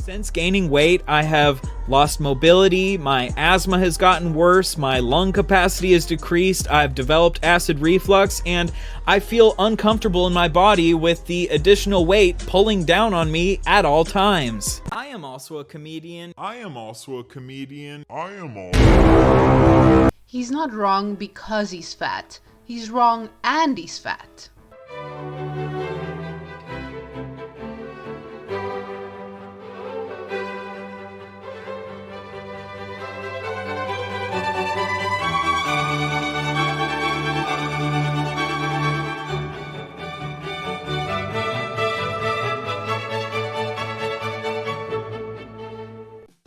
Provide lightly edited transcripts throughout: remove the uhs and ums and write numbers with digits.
Since gaining weight, I have lost mobility, my asthma has gotten worse, my lung capacity has decreased, I've developed acid reflux, and I feel uncomfortable in my body with the additional weight pulling down on me at all times. I am also a comedian. He's not wrong because he's fat. He's wrong and he's fat.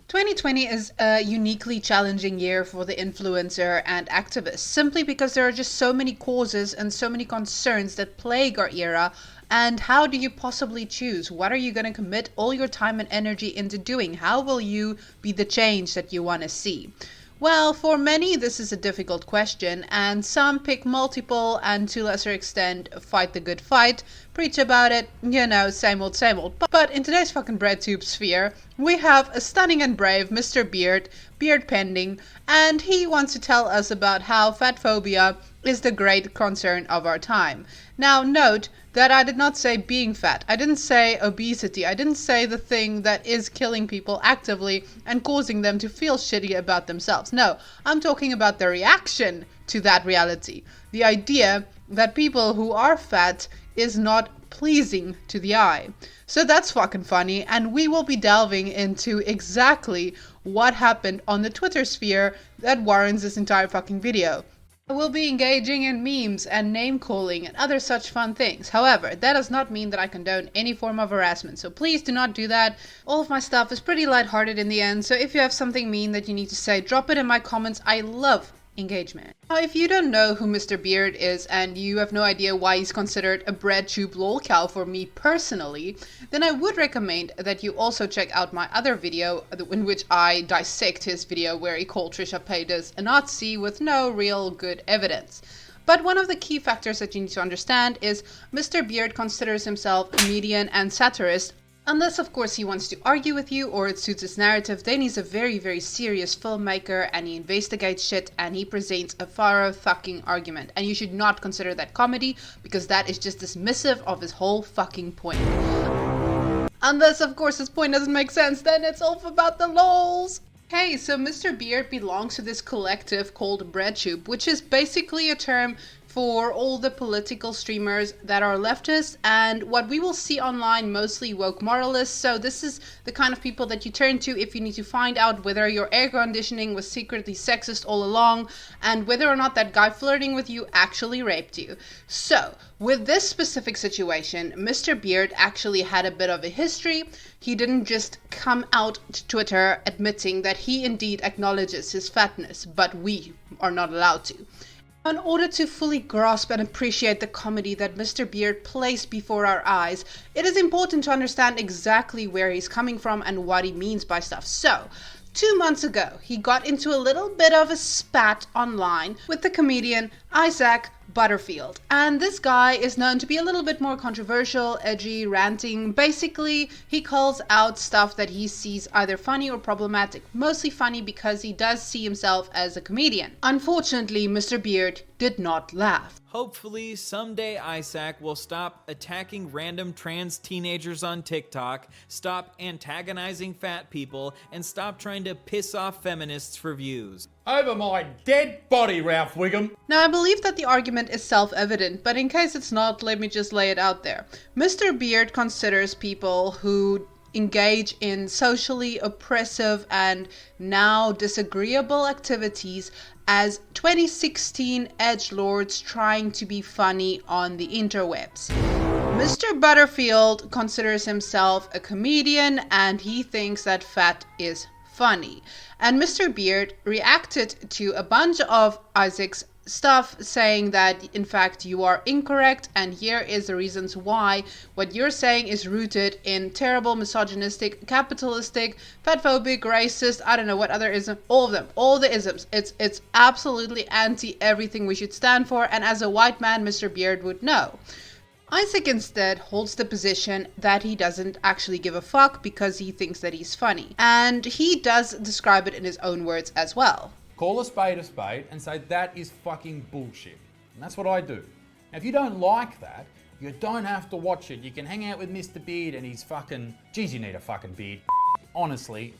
2020 is a uniquely challenging year for the influencer and activist, simply because there are just so many causes and so many concerns that plague our era. And how do you possibly choose? What are you going to commit all your time and energy into doing? How will you be the change that you want to see? Well, for many, this is a difficult question, and some pick multiple and to a lesser extent fight the good fight, preach about it, same old, same old. But in today's fucking Breadtube sphere, we have a stunning and brave Mr. Beard pending, and he wants to tell us about how fat phobia is the great concern of our time. Now, note that I did not say being fat. I didn't say obesity. I didn't say the thing that is killing people actively and causing them to feel shitty about themselves. No, I'm talking about the reaction to that reality. The idea that people who are fat is not pleasing to the eye. So that's fucking funny, and we will be delving into exactly what happened on the Twitter sphere that warrants this entire fucking video. We'll be engaging in memes and name calling and other such fun things. However, that does not mean that I condone any form of harassment, so please do not do that. All of my stuff is pretty lighthearted in the end, so if you have something mean that you need to say, drop it in my comments. I love engagement. Now, if you don't know who Mr. Beard is and you have no idea why he's considered a Breadtube lolcow for me personally, then I would recommend that you also check out my other video in which I dissect his video where he called Trisha Paytas a Nazi with no real good evidence. But one of the key factors that you need to understand is Mr. Beard considers himself a comedian and satirist. Unless, of course, he wants to argue with you or it suits his narrative, then he's a very, very serious filmmaker and he investigates shit and he presents a thorough fucking argument. And you should not consider that comedy because that is just dismissive of his whole fucking point. Unless, of course, his point doesn't make sense, then it's all about the lols. Hey, so Mr. Beard belongs to this collective called Breadtube, which is basically a term for all the political streamers that are leftists and what we will see online, mostly woke moralists. So this is the kind of people that you turn to if you need to find out whether your air conditioning was secretly sexist all along and whether or not that guy flirting with you actually raped you. So with this specific situation, Mr. Beard actually had a bit of a history. He didn't just come out to Twitter admitting that he indeed acknowledges his fatness, but we are not allowed to. In order to fully grasp and appreciate the comedy that Mr. Beard placed before our eyes, it is important to understand exactly where he's coming from and what he means by stuff. So, 2 months ago, he got into a little bit of a spat online with the comedian Isaac Butterfield. And this guy is known to be a little bit more controversial, edgy, ranting. Basically, he calls out stuff that he sees either funny or problematic. Mostly funny because he does see himself as a comedian. Unfortunately, Mr. Beard did not laugh. Hopefully, someday Isaac will stop attacking random trans teenagers on TikTok, stop antagonizing fat people, and stop trying to piss off feminists for views. Over my dead body, Ralph Wiggum. Now, I believe that the argument is self-evident, but in case it's not, let me just lay it out there. Mr. Beard considers people who engage in socially oppressive and now disagreeable activities as 2016 edgelords trying to be funny on the interwebs. Mr. Butterfield considers himself a comedian and he thinks that fat is funny. And Mr. Beard reacted to a bunch of Isaac's stuff saying that in fact you are incorrect and here is the reasons why what you're saying is rooted in terrible misogynistic, capitalistic, fatphobic, racist, I don't know what other ism, all of them, all the isms. It's absolutely anti everything we should stand for, and as a white man Mr. Beard would know. Isaac instead holds the position that he doesn't actually give a fuck because he thinks that he's funny. And he does describe it in his own words as well. Call a spade and say that is fucking bullshit. And that's what I do. Now, if you don't like that, you don't have to watch it. You can hang out with Mr. Beard and he's fucking... Geez, you need a fucking beard. Honestly,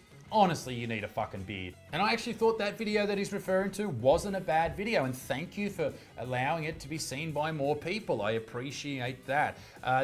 you need a fucking beard. And I actually thought that video that he's referring to wasn't a bad video, and thank you for allowing it to be seen by more people. I appreciate that.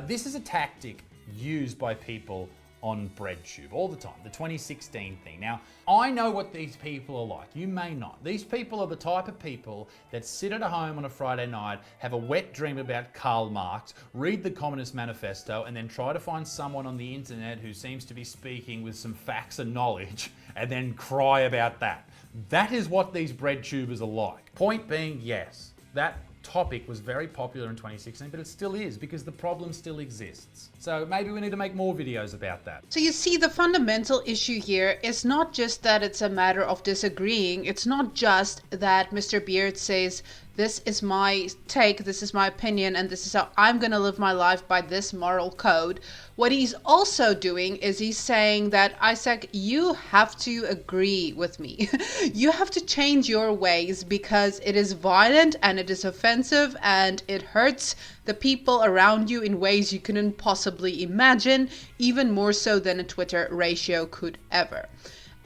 This is a tactic used by people on Breadtube all the time, the 2016 thing. Now, I know what these people are like. You may not. These people are the type of people that sit at home on a Friday night, have a wet dream about Karl Marx, read the Communist Manifesto, and then try to find someone on the internet who seems to be speaking with some facts and knowledge, and then cry about that. That is what these Breadtubers are like. Point being, yes, that topic was very popular in 2016, but it still is because the problem still exists. So maybe we need to make more videos about that. So you see, the fundamental issue here is not just that it's a matter of disagreeing. It's not just that Mr. Beard says, this is my take, this is my opinion, and this is how I'm going to live my life by this moral code. What he's also doing is he's saying that, Isaac, you have to agree with me. You have to change your ways because it is violent and it is offensive and it hurts the people around you in ways you couldn't possibly imagine, even more so than a Twitter ratio could ever.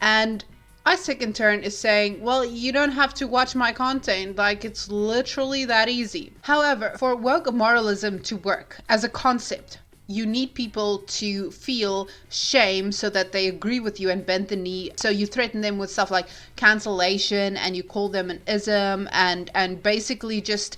And Isaac in turn is saying, well, you don't have to watch my content, like it's literally that easy. However, for woke moralism to work as a concept, you need people to feel shame so that they agree with you and bend the knee. So you threaten them with stuff like cancellation and you call them an ism and basically just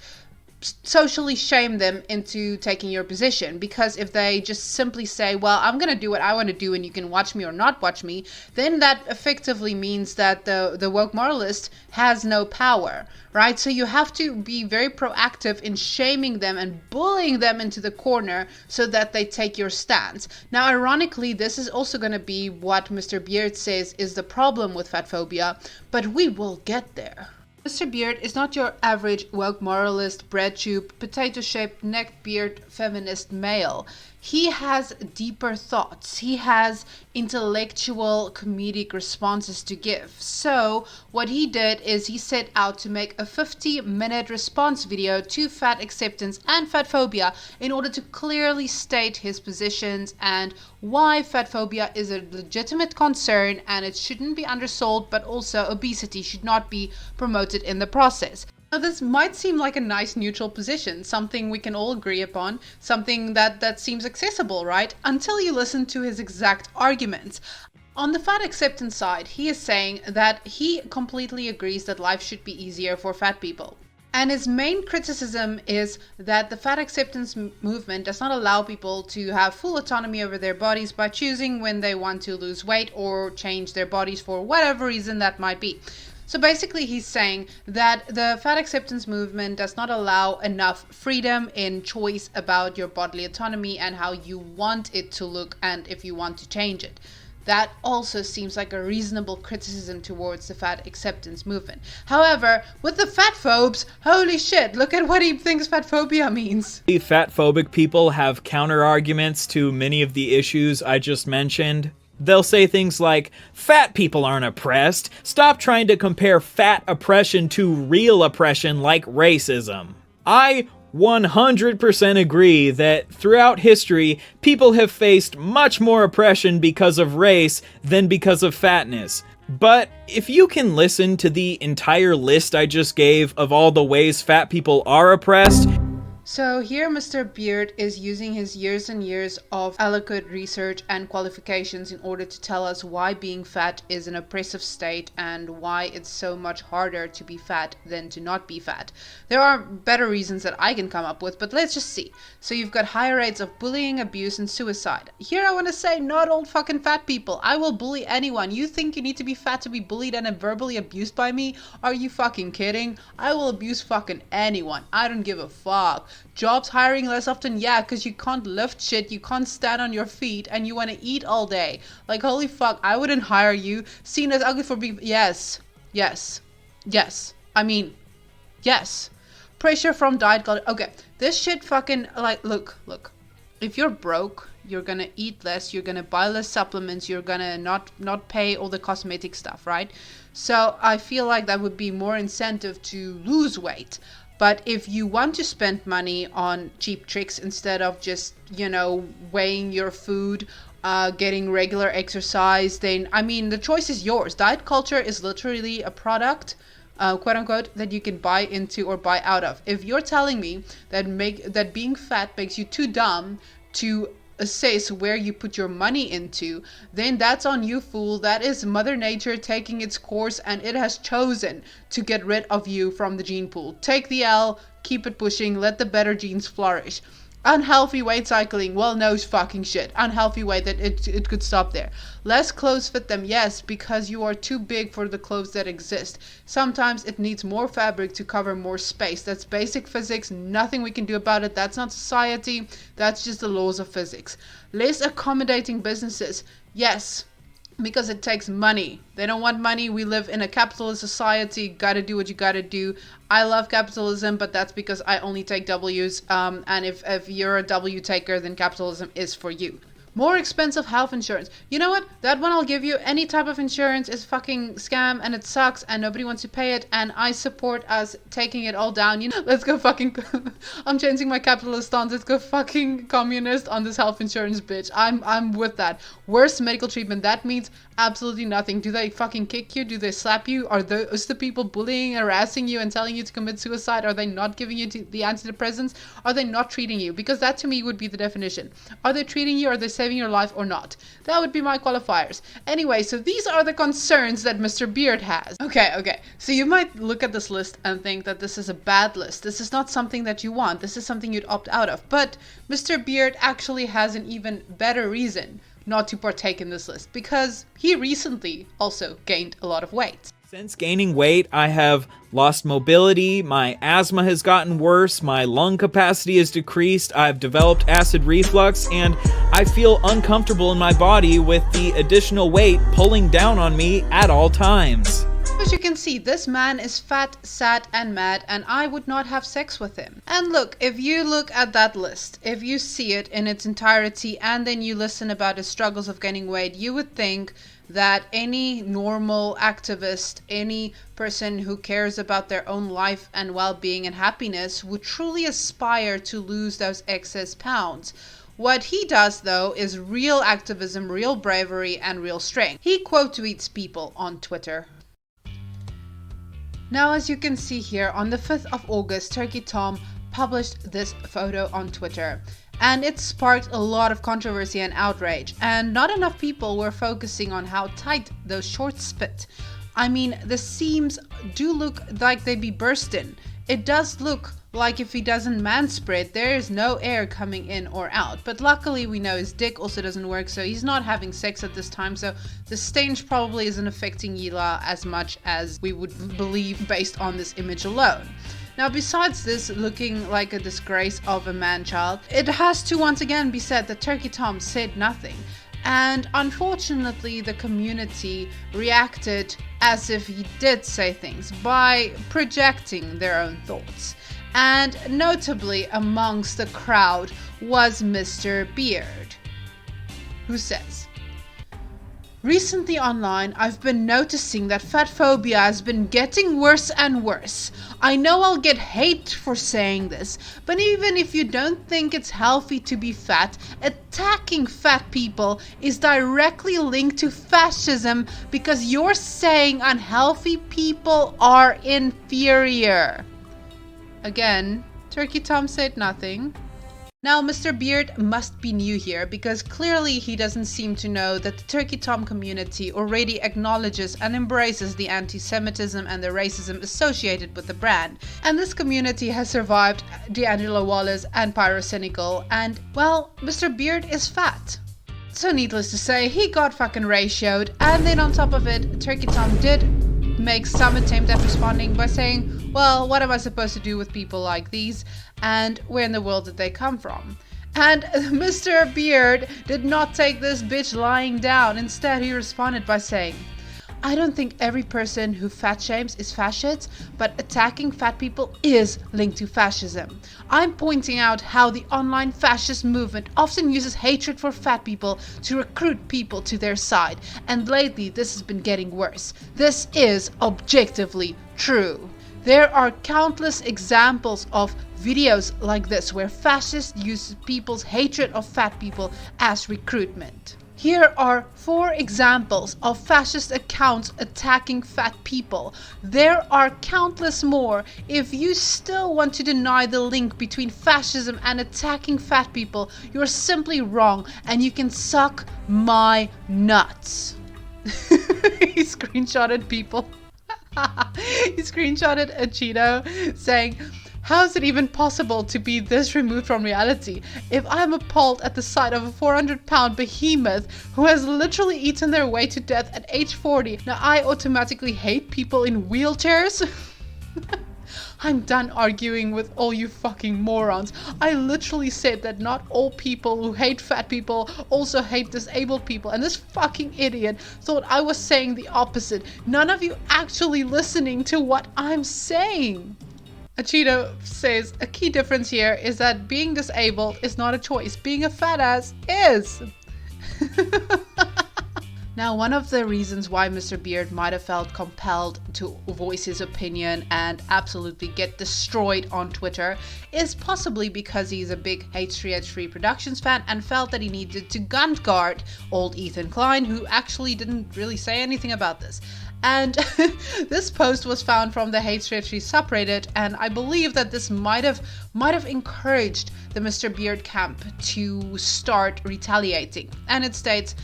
socially shame them into taking your position. Because if they just simply say, well, I'm going to do what I want to do and you can watch me or not watch me, then that effectively means that the woke moralist has no power, right? So you have to be very proactive in shaming them and bullying them into the corner so that they take your stance. Now, ironically, this is also going to be what Mr. Beard says is the problem with fatphobia, but we will get there. Mr. Beard is not your average woke moralist, Breadtube, potato-shaped, neck-beard, feminist male. He has deeper thoughts. He has intellectual, comedic responses to give. So what he did is he set out to make a 50-minute response video to fat acceptance and fatphobia in order to clearly state his positions and why fatphobia is a legitimate concern and it shouldn't be undersold, but also obesity should not be promoted in the process. Now, this might seem like a nice neutral position, something we can all agree upon, something that seems accessible, right? Until you listen to his exact arguments. On the fat acceptance side, he is saying that he completely agrees that life should be easier for fat people. And his main criticism is that the fat acceptance movement does not allow people to have full autonomy over their bodies by choosing when they want to lose weight or change their bodies for whatever reason that might be. So basically he's saying that the fat acceptance movement does not allow enough freedom in choice about your bodily autonomy and how you want it to look and if you want to change it. That also seems like a reasonable criticism towards the fat acceptance movement. However, with the fatphobes, holy shit, look at what he thinks fatphobia means. The fatphobic people have counter arguments to many of the issues I just mentioned. They'll say things like, fat people aren't oppressed. Stop trying to compare fat oppression to real oppression like racism. I 100% agree that throughout history, people have faced much more oppression because of race than because of fatness. But if you can listen to the entire list I just gave of all the ways fat people are oppressed. So here Mr. Beard is using his years and years of eloquent research and qualifications in order to tell us why being fat is an oppressive state and why it's so much harder to be fat than to not be fat. There are better reasons that I can come up with, but let's just see. So you've got higher rates of bullying, abuse, and suicide. Here I want to say, not all fucking fat people. I will bully anyone. You think you need to be fat to be bullied and verbally abused by me? Are you fucking kidding? I will abuse fucking anyone. I don't give a fuck. Jobs hiring less often, yeah, because you can't lift shit, you can't stand on your feet, and you want to eat all day. Like, holy fuck, I wouldn't hire you. Seen as ugly for being... Yes. I mean, yes. pressure from diet culture. Okay, this shit fucking, like, look. If you're broke, you're gonna eat less, you're gonna buy less supplements, you're gonna not pay all the cosmetic stuff, right? So I feel like that would be more incentive to lose weight. But if you want to spend money on cheap tricks instead of just, weighing your food, getting regular exercise, then, I mean, the choice is yours. Diet culture is literally a product, quote unquote, that you can buy into or buy out of. If you're telling me that being fat makes you too dumb to assess where you put your money into, then that's on you, fool. That is Mother Nature taking its course, and it has chosen to get rid of you from the gene pool. Take the L, keep it pushing, let the better genes flourish. Unhealthy weight cycling, well, no fucking shit. Unhealthy weight, that it could stop there. Less clothes fit them, yes, because you are too big for the clothes that exist. Sometimes it needs more fabric to cover more space. That's basic physics, nothing we can do about it. That's not society, that's just the laws of physics. Less accommodating businesses, yes, because it takes money. They don't want money. We live in a capitalist society. Gotta do what you gotta do. I love capitalism, but that's because I only take W's. And if you're a W taker, then capitalism is for you. More expensive health insurance. You know what? That one I'll give you. Any type of insurance is fucking scam and it sucks and nobody wants to pay it. And I support us taking it all down. Let's go fucking... I'm changing my capitalist stance. Let's go fucking communist on this health insurance, bitch. I'm with that. Worst medical treatment. That means absolutely nothing. Do they fucking kick you? Do they slap you? Are those the people bullying, harassing you and telling you to commit suicide? Are they not giving you the antidepressants? Are they not treating you? Because that to me would be the definition. Are they treating you? Are they saving your life or not? That would be my qualifiers. Anyway, so these are the concerns that Mr. Beard has. Okay. So you might look at this list and think that this is a bad list. This is not something that you want. This is something you'd opt out of. But Mr. Beard actually has an even better reason not to partake in this list, because he recently also gained a lot of weight. Since gaining weight, I have lost mobility, my asthma has gotten worse, my lung capacity has decreased, I've developed acid reflux, and I feel uncomfortable in my body with the additional weight pulling down on me at all times. As you can see, this man is fat, sad, and mad, and I would not have sex with him. And look, if you look at that list, if you see it in its entirety, and then you listen about his struggles of gaining weight, you would think that any normal activist, any person who cares about their own life and well-being and happiness would truly aspire to lose those excess pounds. What he does, though, is real activism, real bravery, and real strength. He quote tweets people on Twitter. Now, as you can see here, on the 5th of August, Turkey Tom published this photo on Twitter. And it sparked a lot of controversy and outrage. And not enough people were focusing on how tight those shorts fit. I mean, the seams do look like they be bursting. It does look like if he doesn't manspread, there is no air coming in or out. But luckily we know his dick also doesn't work, so he's not having sex at this time. So the stench probably isn't affecting Yila as much as we would believe based on this image alone. Now, besides this looking like a disgrace of a man-child, it has to once again be said that Turkey Tom said nothing. And unfortunately, the community reacted as if he did say things by projecting their own thoughts. And notably amongst the crowd was Mr. Beard, who says, "Recently online, I've been noticing that fat phobia has been getting worse and worse. I know I'll get hate for saying this, but even if you don't think it's healthy to be fat, attacking fat people is directly linked to fascism because you're saying unhealthy people are inferior." Again, Turkey Tom said nothing. Now, Mr. Beard must be new here because clearly he doesn't seem to know that the Turkey Tom community already acknowledges and embraces the anti-Semitism and the racism associated with the brand. And this community has survived D'Angelo Wallace and Pyrocynical, and, well, Mr. Beard is fat. So needless to say, he got fucking ratioed, and then on top of it, Turkey Tom did make some attempt at responding by saying, well, what am I supposed to do with people like these? And where in the world did they come from? And Mr. Beard did not take this bitch lying down. Instead, he responded by saying, I don't think every person who fat shames is fascist, but attacking fat people is linked to fascism. I'm pointing out how the online fascist movement often uses hatred for fat people to recruit people to their side, and lately this has been getting worse. This is objectively true. There are countless examples of videos like this where fascists use people's hatred of fat people as recruitment. Here are 4 examples of fascist accounts attacking fat people. There are countless more. If you still want to deny the link between fascism and attacking fat people, you're simply wrong and you can suck my nuts. He screenshotted people. He screenshotted a Cheeto saying, "How is it even possible to be this removed from reality? If I'm appalled at the sight of a 400-pound behemoth who has literally eaten their way to death at age 40, now I automatically hate people in wheelchairs?" I'm done arguing with all you fucking morons. I literally said that not all people who hate fat people also hate disabled people, and this fucking idiot thought I was saying the opposite. None of you actually listening to what I'm saying. Achito says, a key difference here is that being disabled is not a choice. Being a fat ass is. Now, one of the reasons why Mr. Beard might have felt compelled to voice his opinion and absolutely get destroyed on Twitter is possibly because he's a big H3H3 Productions fan and felt that he needed to gun guard old Ethan Klein, who actually didn't really say anything about this. And this post was found from the H3H3 subreddit, and I believe that this might have encouraged the Mr. Beard camp to start retaliating. And it states,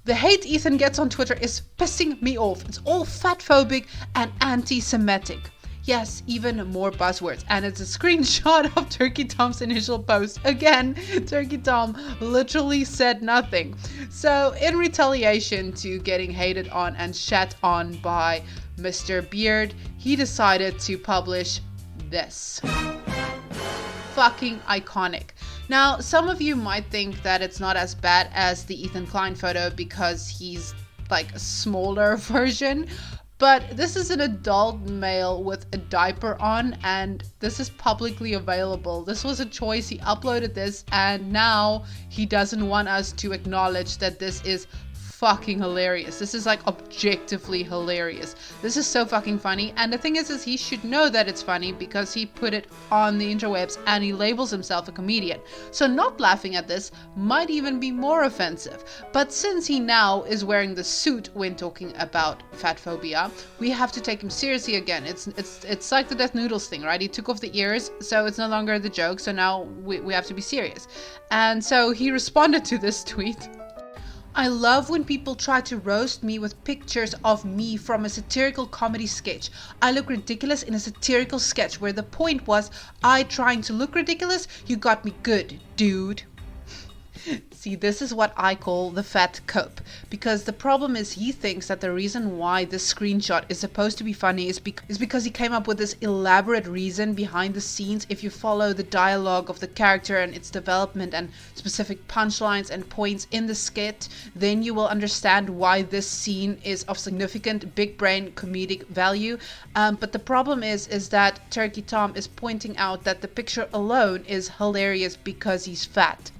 "The hate Ethan gets on Twitter is pissing me off. It's all fatphobic and anti-Semitic." Yes, even more buzzwords. And it's a screenshot of Turkey Tom's initial post. Again, Turkey Tom literally said nothing. So in retaliation to getting hated on and shat on by Mr. Beard, he decided to publish this. Fucking iconic. Now, some of you might think that it's not as bad as the Ethan Klein photo because he's like a smaller version, but this is an adult male with a diaper on, and this is publicly available. This was a choice. He uploaded this, and now he doesn't want us to acknowledge that this is fucking hilarious. This is like objectively hilarious. This is so fucking funny, and the thing is he should know that it's funny because he put it on the interwebs and he labels himself a comedian. So not laughing at this might even be more offensive. But since he now is wearing the suit when talking about fat phobia, we have to take him seriously again. It's like the Death Noodles thing, right? He took off the ears, so it's no longer the joke, so now we have to be serious. And so he responded to this tweet. "I love when people try to roast me with pictures of me from a satirical comedy sketch. I look ridiculous in a satirical sketch where the point was I trying to look ridiculous. You got me good, dude." See, this is what I call the fat cope, because the problem is he thinks that the reason why this screenshot is supposed to be funny is because he came up with this elaborate reason behind the scenes. If you follow the dialogue of the character and its development and specific punchlines and points in the skit, then you will understand why this scene is of significant big brain comedic value. But the problem is that Turkey Tom is pointing out that the picture alone is hilarious because he's fat.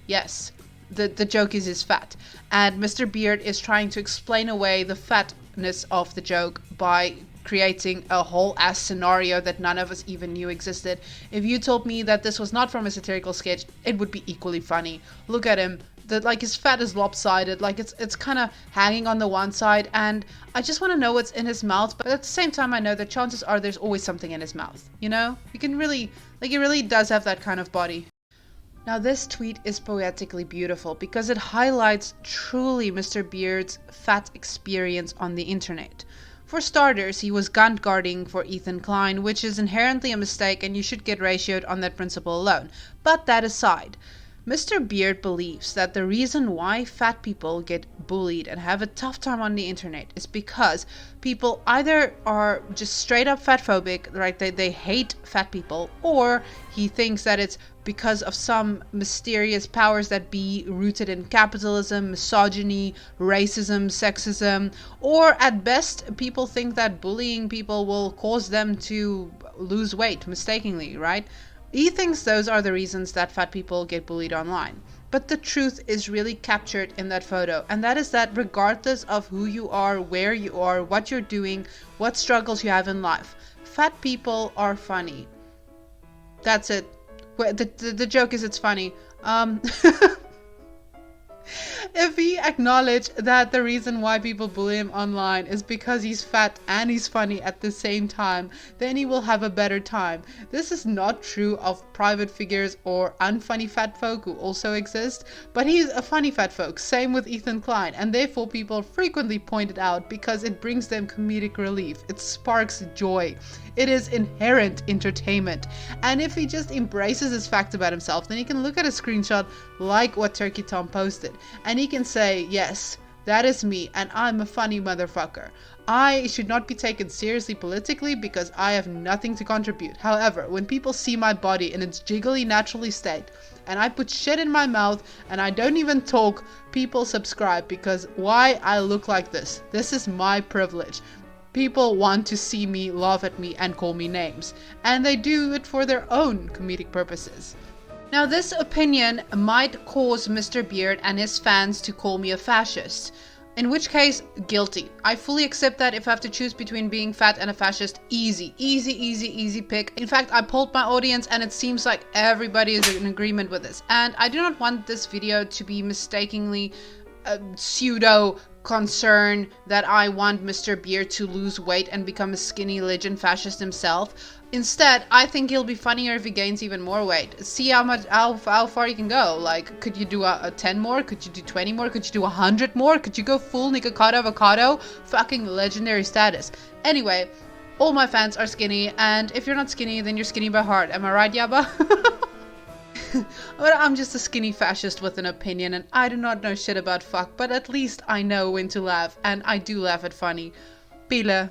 Yes, the joke is he's fat. And Mr. Beard is trying to explain away the fatness of the joke by creating a whole ass scenario that none of us even knew existed. If you told me that this was not from a satirical sketch, it would be equally funny. Look at him. Like his fat is lopsided, like it's kind of hanging on the one side, and I just want to know what's in his mouth. But at the same time, I know that chances are there's always something in his mouth. You know, you can really, like, he really does have that kind of body. Now this tweet is poetically beautiful because it highlights truly Mr. Beard's fat experience on the internet. For starters, he was gun guarding for Ethan Klein, which is inherently a mistake and you should get ratioed on that principle alone. But that aside, Mr. Beard believes that the reason why fat people get bullied and have a tough time on the internet is because people either are just straight up fatphobic, right? They hate fat people, or he thinks that it's because of some mysterious powers that be rooted in capitalism, misogyny, racism, sexism, or at best, people think that bullying people will cause them to lose weight mistakenly, right? He thinks those are the reasons that fat people get bullied online. But the truth is really captured in that photo, and that is that regardless of who you are, where you are, what you're doing, what struggles you have in life, fat people are funny. That's it. The joke is it's funny. If he acknowledged that the reason why people bully him online is because he's fat and he's funny at the same time, then he will have a better time. This is not true of private figures or unfunny fat folk who also exist, but he's a funny fat folk, same with Ethan Klein, and therefore people frequently point it out because it brings them comedic relief. It sparks joy. It is inherent entertainment. And if he just embraces his fact about himself, then he can look at a screenshot like what Turkey Tom posted, and he can say, yes, that is me, and I'm a funny motherfucker. I should not be taken seriously politically because I have nothing to contribute. However, when people see my body in its jiggly naturally state, and I put shit in my mouth, and I don't even talk, people subscribe because why I look like this. This is my privilege. People want to see me, laugh at me, and call me names. And they do it for their own comedic purposes. Now, this opinion might cause Mr. Beard and his fans to call me a fascist. In which case, guilty. I fully accept that if I have to choose between being fat and a fascist, easy pick. In fact, I polled my audience and it seems like everybody is in agreement with this. And I do not want this video to be mistakenly pseudo concern that I want Mr. Beard to lose weight and become a skinny legend fascist himself. Instead, I think he'll be funnier if he gains even more weight. See how far you can go. Like, could you do a 10 more? Could you do 20 more? Could you do 100 more? Could you go full Nikocado avocado? Fucking legendary status. Anyway, all my fans are skinny, and if you're not skinny, then you're skinny by heart. Am I right, Yabba? But I'm just a skinny fascist with an opinion, and I do not know shit about fuck, but at least I know when to laugh, and I do laugh at funny. Pile.